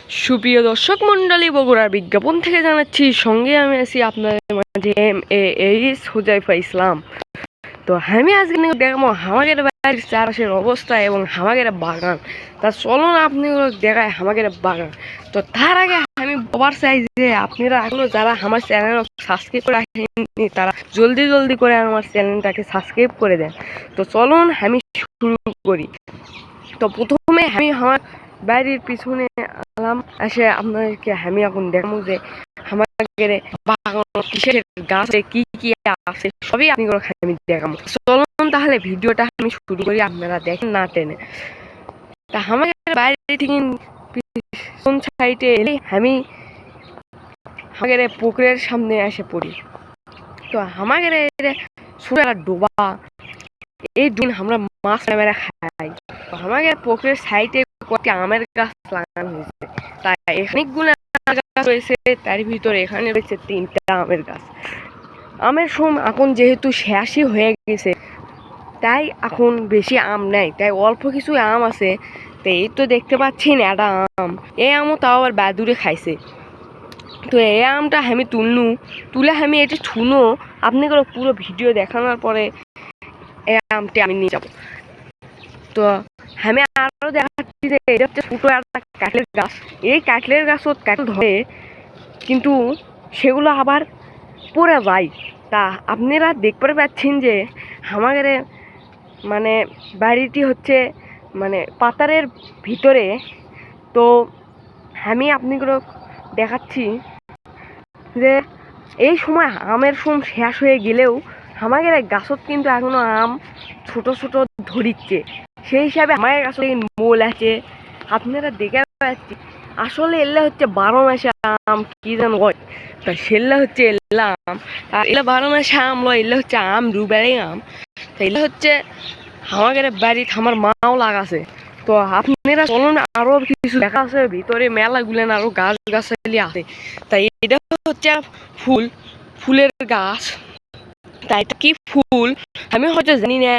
সুপ্রিয় দর্শক মণ্ডলী, বগুড়ার বিজ্ঞাপন থেকে জানাচ্ছি, সঙ্গে আমি আছি আপনাদের মাঝে MAS হুজাইফা ইসলাম। তো আমি আজকে দেখাবো আমাদের বাড়ির চারপাশের অবস্থা এবং আমাদের বাগান। তা চলুন আপনি দেখায় আমাদের বাগান। তো তার আগে আমি বলার চাই যে আপনারা এখনো যারা আমার চ্যানেল সাবস্ক্রাইব করে রাখেননি তারা জলদি করে আমার চ্যানেলটাকে সাবস্ক্রাইব করে দেন। তো চলুন আমি শুরু করি। তো প্রথমে আমি আমার বাড়ির পিছনে আলাম এসে আপনাদেরকে আমি এখন দেখাবো যে আমাদের বাগান কিসের গাছে কি কি আছে সবই আপনি আমি দেখাবো। চলুন তাহলে ভিডিওটা আমি শুরু করি, আপনারা দেখেন না টেনে। তা আমাদের বাইরে থেকে পিছন সাইডে এলে আমি আমাদের পুকুরের সামনে এসে পড়ি। তো আমাদের ছোট একটা ডোবা, এই দিন আমরা মাছ মেরে খাই। আমাদের পুকুরের সাইডে কয়েকটি আমের গাছ লাগানো হয়েছে, তাই অনেকগুলো গাছ রয়েছে। তার ভিতরে এখানে রয়েছে 3টা আমের গাছ। আমের সময় এখন যেহেতু শেষই হয়ে গেছে, তাই এখন বেশি আম নেই, তাই অল্প কিছু আম আছে। তো এই তো দেখতে পাচ্ছেন একটা আম, এই আমও তাও আবার বাদুড়ে খাইছে। তো এই আমটা আমি তুলে আমি এটি ছুনো আপনি করে পুরো ভিডিও দেখানোর পরে এই আমটি আমি নিয়ে যাব। তো আমি আরও দেখাচ্ছি যে এটা হচ্ছে ছোটো একটা কাঠলের গাছ। এই কাঠলের গাছও কাঠল ধরে, কিন্তু সেগুলো আবার পড়ে যায়। তা আপনারা দেখতে পাচ্ছেন যে আমাদের মানে বাড়িটি হচ্ছে মানে পাতারের ভিতরে। তো আমি আপনাগুলো দেখাচ্ছি যে এই সময় আমের সময় শেষ হয়ে গেলেও আমাদের গাছত কিন্তু এখনো আম ছোট ধরিচ্ছে। সেই হিসাবে আমার কাছে মোল আছে, আপনারা দেখে পাচ্ছি। আসলে এলে হচ্ছে 12 মাসে আম, কি যেন হয়, তা সেগুলো হচ্ছে এলা আম। আর এলা 12 মাসে আম লয়, এলে হচ্ছে আম রুবেড়ে আম। তা এলে হচ্ছে আমাদের বাড়িতে আমার মাও লাগাছে। তো আপনারা চলুন আরো কিছু দেখা আছে ভিতরে, মেলা গুলেন আরো গাছালি আছে। তাই এটা হচ্ছে ফুলের গাছ। তাই এটা কি ফুল আমি হয়তো জানি না,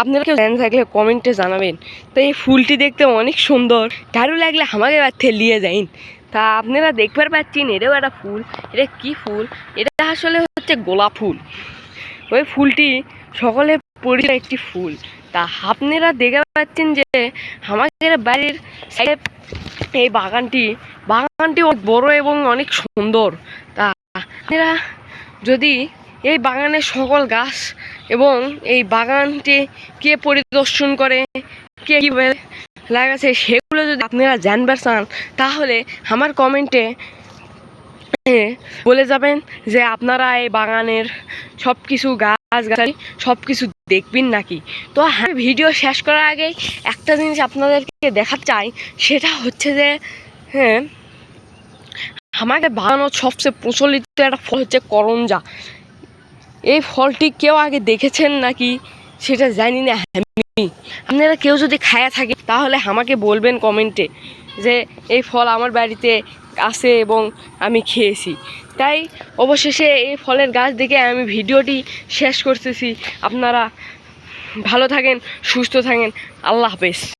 আপনারা কেউ জানেন থাকলে কমেন্টে জানাবেন। তো এই ফুলটি দেখতে অনেক সুন্দর, কারো লাগলে আমাদের বাড়িতে নিয়ে যাইন। তা আপনারা দেখতে পাচ্ছেন এটাও একটা ফুল। এটা কি ফুল? এটা আসলে হচ্ছে গোলাপ ফুল। ওই ফুলটি সকলে পরিচিত একটি ফুল। তা আপনারা দেখতে পাচ্ছেন যে আমাদের বাড়ির সাইডে এই বাগানটি অনেক বড় এবং অনেক সুন্দর। তা আপনারা যদি এই বাগানের সকল গাছ এবং এই বাগানটি কে পরিদর্শন করে, কে কীভাবে লাগাছে সেগুলো যদি আপনারা জানবার চান, তাহলে আমার কমেন্টে বলে যাবেন যে আপনারা এই বাগানের সব কিছু গাছগাছালি সব কিছু দেখবেন নাকি। তো আমি ভিডিও শেষ করার আগে একটা জিনিস আপনাদেরকে দেখাতে চাই, সেটা হচ্ছে যে আমাদের বাগানোর সবচেয়ে প্রচলিত একটা ফল হচ্ছে করঞ্জা। এই ফলটি কেউ আগে দেখেছেন নাকি সেটা জানি না আমি। আপনারা কেউ যদি খায়া থাকে তাহলে আমাকে বলবেন কমেন্টে যে এই ফল আমার বাড়িতে আছে এবং আমি খেয়েছি। তাই অবশেষে এই ফলের গাছ দেখে আমি ভিডিওটি শেষ করতেছি। আপনারা ভালো থাকেন, সুস্থ থাকেন, আল্লাহ হাফেজ।